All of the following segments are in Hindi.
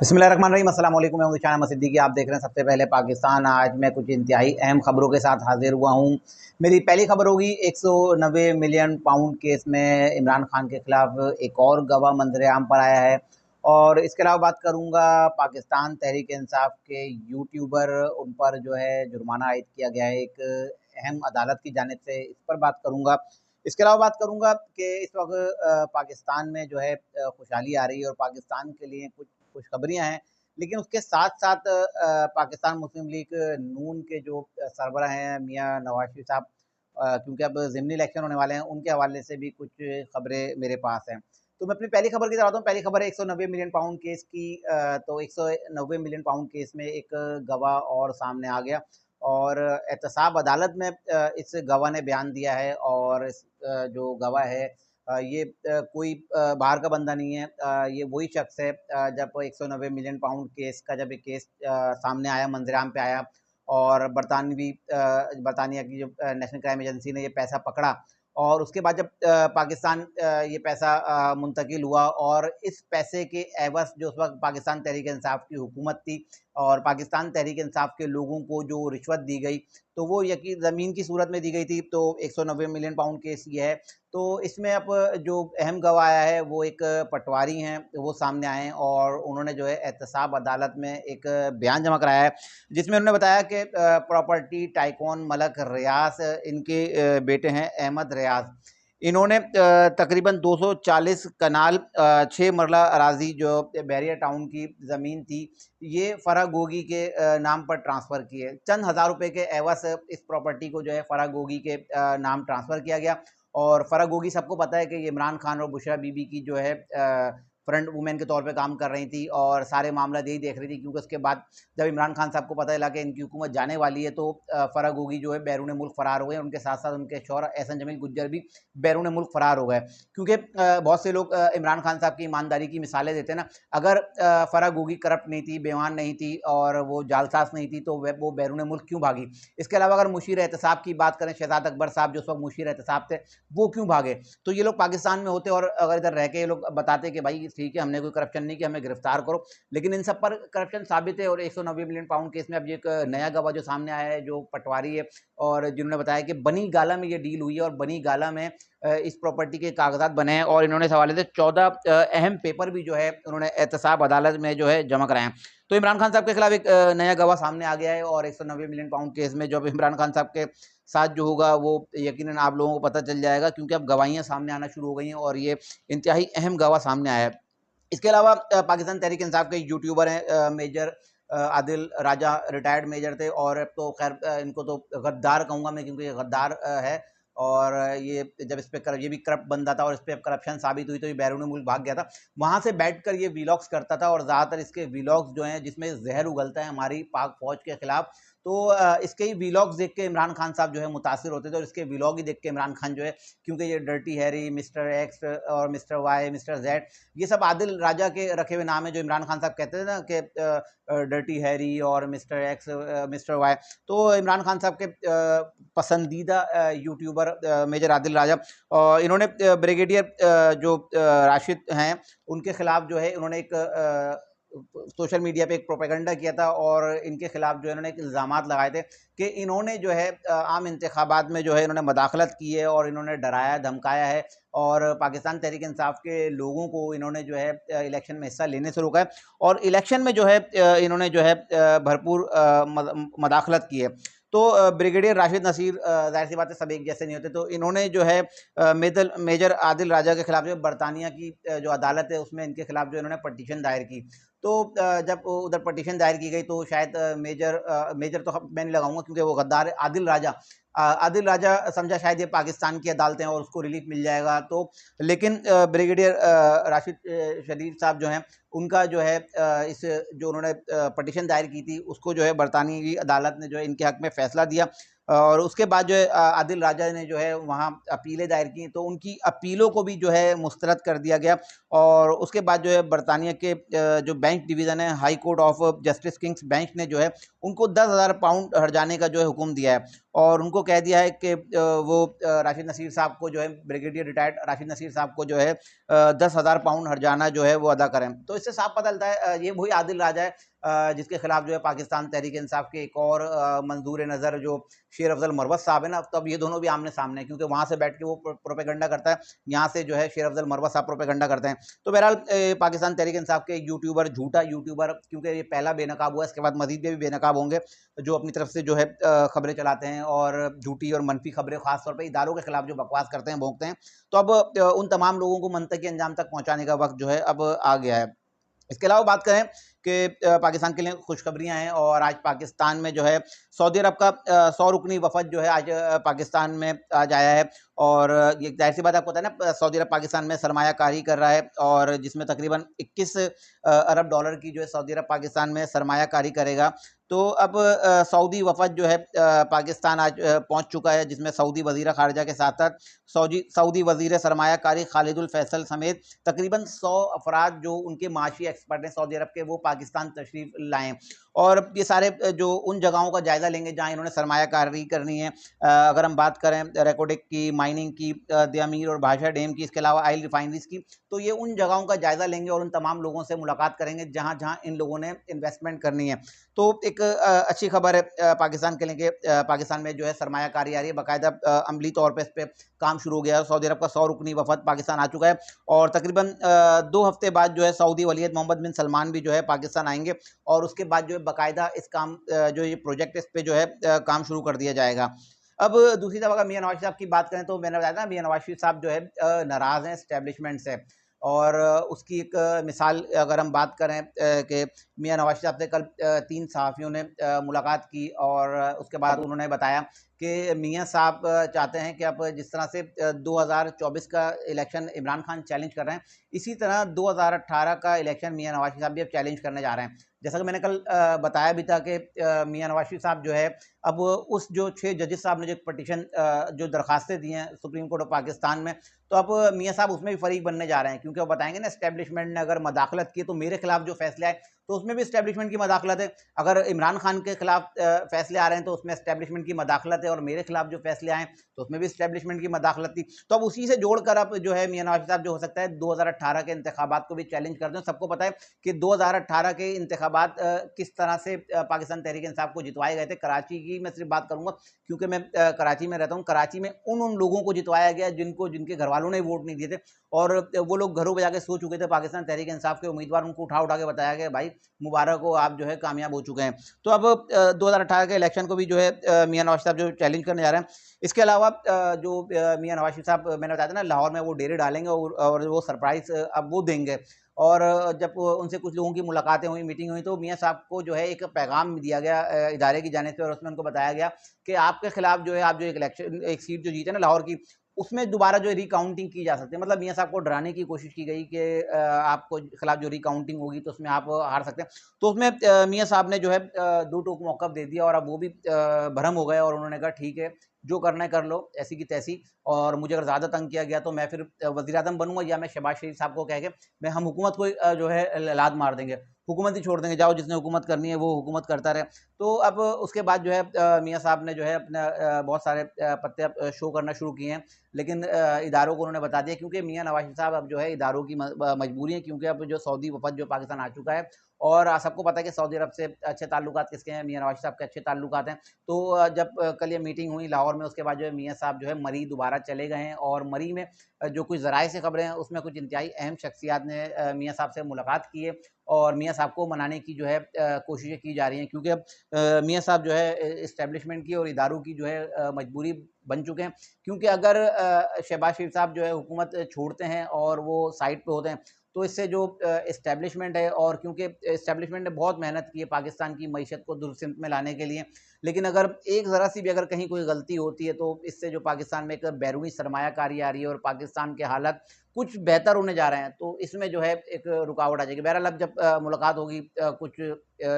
बिस्मिल्लाहिर्रहमानिर्रहीम, अस्सलाम वालेकुम। मैं हूं शान अहमद सिद्दीकी। आप देख रहे हैं सबसे पहले पाकिस्तान। आज मैं कुछ इंतहाई अहम खबरों के साथ हाजिर हुआ हूं। मेरी पहली खबर होगी 190 मिलियन पाउंड केस में इमरान खान के खिलाफ एक और गवाह मंजर-ए-आम पर आया है। और इसके अलावा बात करूंगा पाकिस्तान तहरीक इंसाफ के यूट्यूबर, उन पर जो है जुर्माना आयद किया गया है एक अहम अदालत की जानिब से, इस पर बात करूंगा। इसके अलावा बात करूंगा कि इस वक्त पाकिस्तान में जो है खुशहाली आ रही है और पाकिस्तान के लिए कुछ खुशखबरियाँ हैं। लेकिन उसके साथ-साथ पाकिस्तान मुस्लिम लीग नून के जो सरबराह हैं मियाँ नवाज शरीफ साहब, क्योंकि अब ज़िमनी इलेक्शन होने वाले हैं, उनके हवाले से भी कुछ खबरें मेरे पास हैं। तो मैं अपनी पहली खबर की तरफ आता हूँ। पहली खबर है 190 मिलियन पाउंड केस की। तो 190 मिलियन पाउंड केस में एक गवाह और सामने आ गया और एहतसाब अदालत में इस गवाह ने बयान दिया है। और इस जो गवाह है ये कोई बाहर का बंदा नहीं है। ये वही शख्स है जब 190 मिलियन पाउंड केस का जब एक केस सामने आया, मंजर-आम पे आया और बरतानिया की जो नेशनल क्राइम एजेंसी ने ये पैसा पकड़ा और उसके बाद जब पाकिस्तान ये पैसा मुंतकिल हुआ और इस पैसे के एवज़ जो उस वक़्त पाकिस्तान तहरीक इंसाफ की हुकूमत थी और पाकिस्तान तहरीक इंसाफ के लोगों को जो रिश्वत दी गई, तो वो यकी ज़मीन की सूरत में दी गई थी। तो 190 मिलियन पाउंड केस ये है। तो इसमें अब जो अहम गवाह आया है वो एक पटवारी हैं, वो सामने आए हैं और उन्होंने जो है एहतसाब अदालत में एक बयान जमा कराया है, जिसमें उन्होंने बताया कि प्रॉपर्टी टाइकून मलक रियाज, इनके बेटे हैं अहमद रियाज। इन्होंने तकरीबन 240 कनाल 6 मरला अराज़ी जो बैरियर टाउन की ज़मीन थी, ये फ़राह गोगी के नाम पर ट्रांसफ़र की है। चंद हज़ार रुपए के एवज़ इस प्रॉपर्टी को जो है फ़राह गोगी के नाम ट्रांसफ़र किया गया। और फ़राह गोगी सबको पता है कि ये इमरान खान और बुशरा बीबी की जो है फ्रंट वूमेन के तौर पे काम कर रही थी और सारे मामला यही देख रही थी, क्योंकि उसके बाद जब इमरान खान साहब को पता चला कि इनकी हुकूमत जाने वाली है तो फ़राह गोगी जो है बैरून मुल्क फ़रार हो गए। उनके साथ-साथ उनके शौहर एहसन जमील गुज्जर भी बैरून मुल्क फ़रार हो गए, क्योंकि बहुत से लोग इमरान खान साहब की ईमानदारी की मिसालें देते हैं ना। अगर फ़राह गोगी करप्ट नहीं थी, बेईमान नहीं थी और वो जालसाज़ नहीं थी तो वो बैरून मुल्क क्यों भागी? इसके अलावा अगर मुशीर एहतसाब की बात करें, शहजाद अकबर साहब जो उस वक़्त मुशीर एहतसाब थे, वो क्यों भागे? तो ये लोग पाकिस्तान में होते और अगर इधर रह के ये लोग बताते कि भाई ठीक है, हमने कोई करप्शन नहीं किया, हमें गिरफ्तार करो। लेकिन इन सब पर करप्शन साबित है और 190 मिलियन पाउंड केस में अब ये एक नया गवाह जो सामने आया है, जो पटवारी है और जिन्होंने बताया कि बनी गाला में ये डील हुई है और बनी गाला में इस प्रॉपर्टी के कागज़ात बने हैं और इन्होंने इस हवाले से 14 अहम पेपर भी जो है उन्होंने एहतसाब अदालत में जो है जमा कराए हैं। तो इमरान खान साहब के खिलाफ एक नया गवाह सामने आ गया है और 190 मिलियन पाउंड केस में जो अब इमरान खान साहब के साथ जो होगा वो यकीनन आप लोगों को पता चल जाएगा, क्योंकि अब गवाहियाँ सामने आना शुरू हो गई हैं और ये इंतहाई अहम गवाह सामने आया है। इसके अलावा पाकिस्तान तहरीक इंसाफ के यूट्यूबर हैं मेजर आदिल राजा, रिटायर्ड मेजर थे और अब तो खैर इनको तो गद्दार कहूँगा मैं, क्योंकि ये गद्दार है। और ये जब इस पे ये भी करप्ट बंदा था और इस पे करप्शन साबित हुई तो ये बैरून मुल्क भाग गया था। वहाँ से बैठकर ये व्लॉग्स करता था और ज़्यादातर इसके व्लॉग्स जो हैं जिसमें ज़हर उगलता है हमारी पाक फ़ौज के खिलाफ। तो इसके ही व्लॉग्स देख के इमरान खान साहब जो है मुतासिर होते थे और इसके व्लॉग ही देख के इमरान खान जो है, क्योंकि ये डर्टी हैरी, मिस्टर एक्स और मिस्टर वाई, मिस्टर जेड, ये सब आदिल राजा के रखे हुए नाम है, जो इमरान खान साहब कहते थे ना कि डर्टी हैरी और मिस्टर एक्स, मिस्टर वाई। तो इमरान खान साहब के पसंदीदा यूट्यूबर मेजर आदिल राजा, और इन्होंने ब्रिगेडियर जो राशिद हैं उनके खिलाफ जो है इन्होंने एक सोशल मीडिया पे एक प्रोपेगेंडा किया था और इनके खिलाफ जो है इन्होंने एक इल्ज़ामात लगाए थे कि इन्होंने जो है आम इंतखाबात में जो है इन्होंने मदाखलत की है और इन्होंने डराया धमकाया है और पाकिस्तान तहरीक इंसाफ के लोगों को इन्होंने जो है इलेक्शन में हिस्सा लेने से रोका है और इलेक्शन में जो है इन्होंने जो है भरपूर मदाखलत की है। तो ब्रिगेडियर राशिद नसीर, ज़ाहिर सी बात है सब एक जैसे नहीं होते, तो इन्होंने जो है मेजर आदिल राजा के खिलाफ जो बरतानिया की जो अदालत है उसमें इनके खिलाफ जो इन्होंने पटिशन दायर की। तो जब उधर पटिशन दायर की गई तो शायद मेजर तो मैं नहीं लगाऊंगा क्योंकि वो गद्दार है। आदिल राजा समझा शायद ये पाकिस्तान की अदालतें और उसको रिलीफ मिल जाएगा। तो लेकिन ब्रिगेडियर राशिद शरीफ साहब जो हैं उनका जो है इस जो उन्होंने पटिशन दायर की थी उसको जो है बरतानवी अदालत ने जो है इनके हक में फ़ैसला दिया। और उसके बाद जो है आदिल राजा ने जो है वहाँ अपीलें दायर की, तो उनकी अपीलों को भी जो है मुस्तरद कर दिया गया। और उसके बाद जो है बरतानिया के जो बेंच डिवीज़न है, high court of justice Kings bench ने जो है उनको 10,000 पाउंड हर्जाने का जो है हुक्म दिया है, और उनको कह दिया है कि वो राशिद नसीर साहब को जो है, ब्रिगेडियर रिटायर्ड राशिद नसीर साहब को जो है 10,000 पाउंड हर्जाना जो है वो अदा करें। तो इससे साफ पता चलता है ये वही आदिल राजा है जिसके खिलाफ जो है पाकिस्तान तहरीक इंसाफ के एक और मंजूर नज़र जो शेर अफजल मरवत साहब है ना, तब ये दोनों भी आमने सामने हैं, क्योंकि वहाँ से बैठ के वो प्रोपेगंडा करता है, यहाँ से जो है शेर अफजल मरवत साहब प्रोपेगंडा करते हैं। तो बहरहाल पाकिस्तान तहरीक इंसाफ के यूट्यूबर, झूठा यूट्यूबर, क्योंकि ये पहला बेनकाब हुआ, इसके बाद मजीद भी बेनकाब होंगे, जो अपनी तरफ से जो है खबरें चलाते हैं और झूठी और मनफी खबरें खासतौर पर इदारों के खिलाफ जो बकवास करते हैं, भोंकते हैं। तो अब उन तमाम लोगों को मंतकी अंजाम तक पहुँचाने का वक्त जो है अब आ गया है। इसके अलावा बात करें कि पाकिस्तान के लिए खुशखबरियां हैं, और आज पाकिस्तान में जो है सऊदी अरब का 100 रुकनी वफद जो है आज पाकिस्तान में आज आया है। और ये जाहिर सी बात आपको पता है ना, सऊदी अरब पाकिस्तान में सरमायाकारी कर रहा है, और जिसमें तकरीबन 21 अरब डॉलर की जो है सऊदी अरब पाकिस्तान में सरमायाकारी करेगा। तो अब सऊदी वफद जो है पाकिस्तान आज पहुंच चुका है, जिसमें सऊदी वजीर खारजा के साथ साथ सऊदी वजीर सरमायाकारी खालिदुल फैसल समेत तकरीबन 100 अफराद जो उनके माशी एक्सपर्ट हैं सऊदी अरब के, वो पाकिस्तान तशरीफ लाएँ। और ये सारे जो उन जगहों का जायज़ा लेंगे जहाँ इन्होंने सरमायाकारी करनी है। अगर हम बात करें रेकोडिक की, माइनिंग की, दियामीर और भाषा डैम की, इसके अलावा ऑयल रिफाइनरीज की, तो ये उन जगहों का जायज़ा लेंगे और उन तमाम लोगों से मुलाकात करेंगे जहाँ जहाँ इन लोगों ने इन्वेस्टमेंट करनी है। तो एक अच्छी खबर है पाकिस्तान के लिए कि पाकिस्तान में जो है सरमायाकारी आ रही है, बाकायदा अमली तौर पर इस पर काम शुरू हो गया है। सऊदी अरब का 100 रुकनी वफद पाकिस्तान आ चुका है, और तकरीबन 2 हफ्ते बाद जो है सऊदी वलीद मोहम्मद बिन सलमान भी जो है पाकिस्तान आएंगे, और उसके बाद जो है बाकायदा इस काम जो ये प्रोजेक्ट इस पे जो है काम शुरू कर दिया जाएगा। अब दूसरी तरफ अगर मियां नवाज साहब की बात करें, तो मैंने बताया था मियां नवाज साहब जो है नाराज़ हैं एस्टेब्लिशमेंट से, और उसकी एक मिसाल अगर हम बात करें कि मियां नवाज साहब से कल 3 सहाफ़ियों ने मुलाकात की, और उसके बाद उन्होंने बताया कि मियां साहब चाहते हैं कि अब जिस तरह से 2024 का इलेक्शन इमरान खान चैलेंज कर रहे हैं, इसी तरह 2018 का इलेक्शन मियां नवाज साहब भी अब चैलेंज करने जा रहे हैं। जैसा कि मैंने कल बताया भी था कि मियां नवाज साहब जो है अब उस जो 6 जजेस साहब ने जो पटिशन जो दरखास्तें दी हैं सुप्रीम कोर्ट ऑफ पाकिस्तान में, तो अब मियां साहब उसमें भी फरीक बनने जा रहे हैं, क्योंकि वो बताएंगे ना एस्टेब्लिशमेंट ने अगर मदाखलत की तो मेरे खिलाफ जो फैसले आए तो उसमें भी एस्टेब्लिशमेंट की मदाखलत है, अगर इमरान खान के खिलाफ फैसले आ रहे हैं तो उसमें एस्टेब्लिशमेंट की मदाखलत है, और मेरे खिलाफ जो फैसले आए तो उसमें भी एस्टेब्लिशमेंट की मदाखलत थी। तो अब उसी से जोड़कर अब जो है मियां नवाज साहब जो हो सकता है 2018 के इंतखाबात को भी चैलेंज कर दें। सबको पता है कि 2018 के इंतखाबात किस तरह से पाकिस्तान तहरीक इंसाफ को जितवाए गए थे। कराची की मैं सिर्फ बात करूंगा क्योंकि मैं कराची में रहता हूँ। कराची में उन लोगों को जितवाया गया जिनके घर वालों ने वोट नहीं दिए थे, और वो लोग घरों पर जाके सो चुके थे पाकिस्तान तहरीक इंसाफ के उम्मीदवार, उनको उठा के बताया गया भाई मुबारक हो, आप जो है कामयाब हो चुके हैं। तो अब 2018 के इलेक्शन को भी जो है मियां नवाज साहब जो चैलेंज करने जा रहे हैं। इसके अलावा जो मियां नवाज साहब मैंने बताया था ना लाहौर में वो डेरे डालेंगे, और वो सरप्राइज अब वो देंगे। और जब उनसे कुछ लोगों की मुलाकातें हुई, मीटिंग हुई, तो मियां साहब को जो है एक पैगाम दिया गया इदारे की जानिब से, और उसमें उनको बताया गया कि आपके खिलाफ जो है आप जो एक सीट जो जीते ना लाहौर की, उसमें दोबारा जो रिकाउंटिंग की जा सकती है। मतलब मियां साहब को डराने की कोशिश की गई कि आपको खिलाफ जो रिकाउंटिंग होगी तो उसमें आप हार सकते हैं। तो उसमें मियां साहब ने जो है 2 टूक मौक़िफ़ दे दिया, और अब वो भी भरम हो गए, और उन्होंने कहा ठीक है जो करना है कर लो ऐसी की तैसी, और मुझे अगर ज़्यादा तंग किया गया तो मैं फिर वज़ीर-ए-आज़म बनूँगा, या मैं शहबाज शरीफ साहब को कह के हम हुकूमत को जो है लात मार देंगे, हुकूमत ही छोड़ देंगे, जाओ जिसने हुकूमत करनी है वो हुकूमत करता रहे। तो अब उसके बाद जो है मियां साहब ने जो है अपना बहुत सारे पत्ते अब शो करना शुरू किए हैं, लेकिन इदारों को उन्होंने बता दिया, क्योंकि मियां नवाज साहब अब जो है इदारों की मजबूरी है, क्योंकि अब जो सऊदी वफद जो पाकिस्तान आ चुका है, और सबको पता है कि सऊदी अरब से अच्छे ताल्लुकात किसके हैं, मियां नवाज साहब के अच्छे ताल्लुकात हैं। तो जब कल ये मीटिंग हुई लाहौर में, उसके बाद जो है मियां साहब जो है मरी दोबारा चले गए हैं, और मरी में जो कुछ ज़राए से खबरें हैं उसमें कुछ इंतहाई अहम शख्सियात ने मियां साहब से मुलाकात की है, और मियां साहब को मनाने की जो है कोशिशें की जा रही हैं, क्योंकि अब मियां साहब जो है इस्टेब्लिशमेंट की और इदारों की जो है मजबूरी बन चुके हैं। क्योंकि अगर शहबाज शरीफ साहब जो है हुकूमत छोड़ते हैं और वो साइड पे होते हैं, तो इससे जो इस्टेब्लिशमेंट है, और क्योंकि इस्टेब्लिशमेंट ने बहुत मेहनत की है पाकिस्तान की मईशत को दुरुस्त सिमत में लाने के लिए, लेकिन अगर एक ज़रा सी भी अगर कहीं कोई गलती होती है तो इससे जो पाकिस्तान में एक बैरूनी सरमायाकारी आ रही है और पाकिस्तान के हालात कुछ बेहतर होने जा रहे हैं, तो इसमें जो है एक रुकावट आ जाएगी। बहरहाल अब जब मुलाकात होगी, कुछ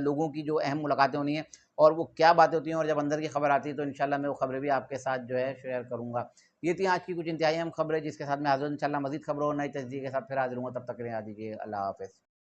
लोगों की जो अहम मुलाकातें होनी है और वो क्या बातें होती हैं और जब अंदर की खबर आती है तो इंशाल्लाह मैं वो खबरें भी आपके साथ जो है शेयर करूँगा। ये थी आज की कुछ इंतहाई अहम खबरें जिसके साथ मैं हाज़िर हूँ। इंशाल्लाह मज़ीद खबरों और नई तस्दीक के साथ फिर हाज़िर हूँगा। तब तक के लिए याद दीजिए अल्लाह हाफ़िज़।